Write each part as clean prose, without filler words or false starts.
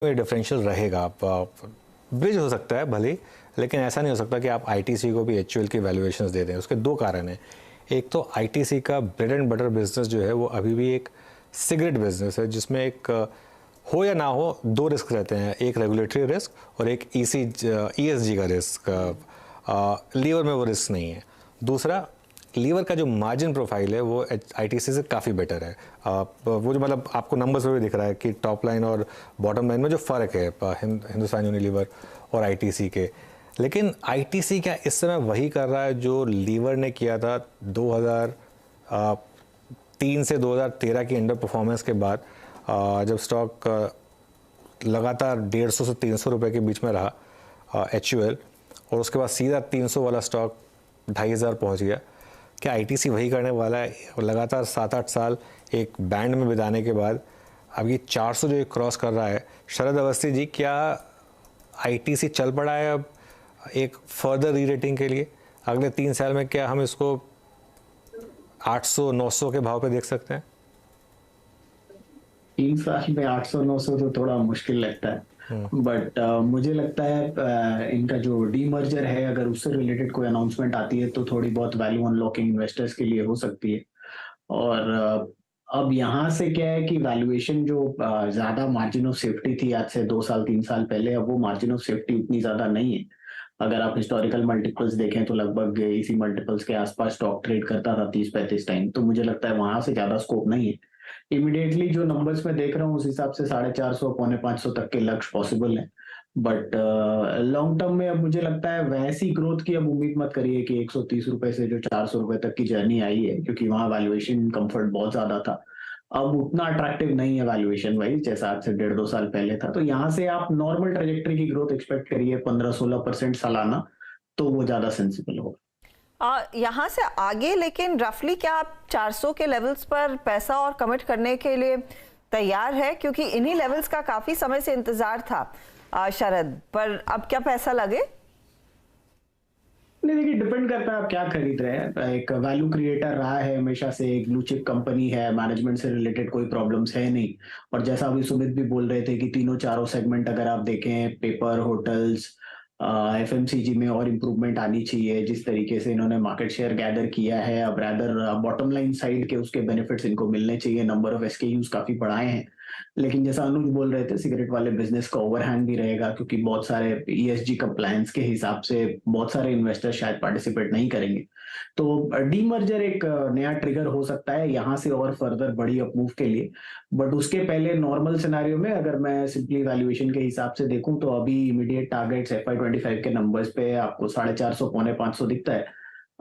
में डिफरेंशियल रहेगा। आप ब्रिज हो सकता है भले, लेकिन ऐसा नहीं हो सकता कि आप आईटीसी को भी एचयूएल की वैल्यूएशंस दे दें। उसके दो कारण हैं। एक तो आईटीसी का ब्रेड एंड बटर बिजनेस जो है वो अभी भी एक सिगरेट बिजनेस है, जिसमें एक हो या ना हो दो रिस्क रहते हैं, एक रेगुलेटरी रिस्क और एक ईएसजी का रिस्क। लीवर में वो रिस्क नहीं है। दूसरा, लीवर का जो मार्जिन प्रोफाइल है वो आईटीसी से काफ़ी बेटर है। वो जो मतलब आपको नंबर्स में भी दिख रहा है कि टॉप लाइन और बॉटम लाइन में जो फ़र्क है हिंदुस्तान यूनिलीवर और आईटीसी के। लेकिन आईटीसी क्या इस समय वही कर रहा है जो लीवर ने किया था 2003 से 2013 की अंडर परफॉर्मेंस के बाद, जब स्टॉक लगातार 150 से 300 रुपये के बीच में रहा एचयूएल, और उसके बाद सीधा 300 वाला स्टॉक 2500 पहुँच गया। क्या आईटीसी वही करने वाला है? लगातार 7-8 साल एक बैंड में बिताने के बाद अब ये 400 जो क्रॉस कर रहा है, शरद अवस्थी जी, क्या आईटीसी चल पड़ा है अब एक फर्दर री रेटिंग के लिए? अगले 3 साल में क्या हम इसको 800-900 के भाव पे देख सकते हैं? 3 साल में 800-900 तो थोड़ा मुश्किल लगता है। बट मुझे लगता है इनका जो डीमर्जर है, अगर उससे रिलेटेड कोई अनाउंसमेंट आती है तो थोड़ी बहुत वैल्यू अनलॉकिंग इन्वेस्टर्स के लिए हो सकती है। और अब यहाँ से क्या है कि वैल्यूएशन जो ज्यादा मार्जिन ऑफ सेफ्टी थी आज से 2 साल 3 साल पहले, अब वो मार्जिन ऑफ सेफ्टी उतनी ज्यादा नहीं है। अगर आप हिस्टोरिकल मल्टीपल्स देखें तो लगभग इसी मल्टीपल्स के आसपास स्टॉक ट्रेड करता था 30-35 टाइम। तो मुझे लगता है वहां से ज्यादा स्कोप नहीं है। इमीडिएटली जो नंबर्स मैं देख रहा हूँ उस हिसाब से 450 550 तक के लक्ष्य पॉसिबल है। बट लॉन्ग टर्म में अब मुझे लगता है वैसी ग्रोथ की अब उम्मीद मत करिए कि 130 रुपए से जो 400 रुपए तक की जर्नी आई है, क्योंकि वहां वैल्यूएशन कंफर्ट बहुत ज्यादा था। अब उतना अट्रैक्टिव नहीं है वैल्यूएशन वाइज जैसा आज से 1.5-2 साल पहले था। तो यहाँ से आप नॉर्मल ट्रेजेक्टरी की ग्रोथ एक्सपेक्ट करिए 15-16% सालाना, तो वो ज्यादा सेंसिबल होगा। यहाँ से आगे लेकिन रफली क्या आप 400 के लेवल्स पर पैसा और कमिट करने के लिए तैयार है? क्योंकि इन्हीं लेवल्स का काफी समय से इंतजार था शरद, पर अब क्या पैसा लगे? नहीं, देखिए डिपेंड करता है आप क्या खरीद रहे हैं। एक वैल्यू क्रिएटर रहा है हमेशा से, एक ब्लू चिप कंपनी है, मैनेजमेंट से रिलेटेड कोई प्रॉब्लम्स है नहीं। और जैसा अभी सुमित भी बोल रहे थे कि तीनों चारों सेगमेंट अगर आप देखें, पेपर, होटल्स, एफएमसीजी में और इम्प्रूवमेंट आनी चाहिए। जिस तरीके से इन्होंने मार्केट शेयर गैदर किया है, अब रैदर बॉटम लाइन साइड के उसके बेनिफिट्स इनको मिलने चाहिए। नंबर ऑफ एसकेयूज काफी बढ़ाए हैं। लेकिन जैसा अनुज बोल रहे थे, सिगरेट वाले बिजनेस का ओवरहैंग भी रहेगा, क्योंकि बहुत सारे ईएसजी कंप्लायंस के हिसाब से बहुत सारे इन्वेस्टर शायद पार्टिसिपेट नहीं करेंगे। तो डीमर्जर एक नया ट्रिगर हो सकता है यहाँ से और फर्दर बड़ी अपमूव के लिए। बट उसके पहले नॉर्मल सिनेरियो में अगर मैं सिंपली वैल्यूएशन के हिसाब से देखूं तो अभी इमीडिएट टारगेट्स FY25 के नंबर्स पे आपको 450 550 दिखता है।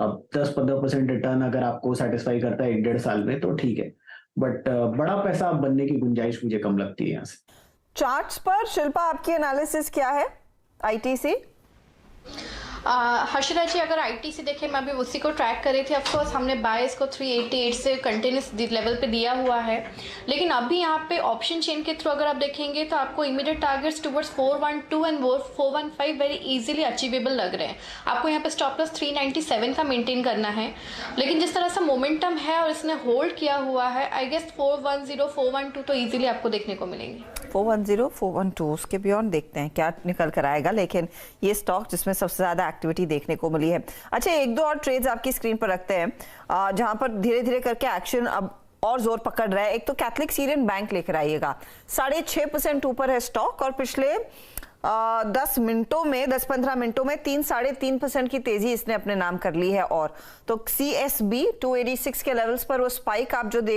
अब 10-15% रिटर्न अगर आपको सेटिस्फाई करता है 1-1.5 साल में तो ठीक है। बट बड़ा पैसा बनने की गुंजाइश मुझे कम लगती है यहाँ से। चार्ट्स पर शिल्पा आपकी एनालिसिस क्या है आईटीसी? हर्षदा जी, अगर आईटीसी देखें, मैं अभी उसी को ट्रैक कर रही थी। ऑफकोर्स हमने बायस को 388 से कंटिन्यूस लेवल पे दिया हुआ है, लेकिन अभी यहाँ पे ऑप्शन चेन के थ्रू अगर आप देखेंगे तो आपको immediate targets towards 412 and 415 very easily achievable लग रहे हैं। आपको यहाँ पे स्टॉप लॉस 397 का मेंटेन करना है। लेकिन जिस तरह से मोमेंटम है और इसने होल्ड किया हुआ है, आई गेस 410 412 तो इजीली आपको देखने को मिलेंगे। 410 412 उसके बियॉन्ड देखते हैं क्या निकल कर आएगा। लेकिन ये स्टॉक जिसमें सबसे ज्यादा एक्टिविटी देखने को मिली है। अच्छा, एक दो और ट्रेड्स आपकी स्क्रीन पर रखते हैं जहां पर धीरे धीरे करके एक्शन अब और जोर पकड़ रहा है। एक तो कैथलिक सीरियन बैंक लेकर आइएगा, 6.5% ऊपर है स्टॉक और पिछले 10-15 मिनटों में 3-3.5% की तेजी इसने अपने नाम कर ली है। और तो CSB 286 के लेवल्स पर वो स्पाइक आप जो देख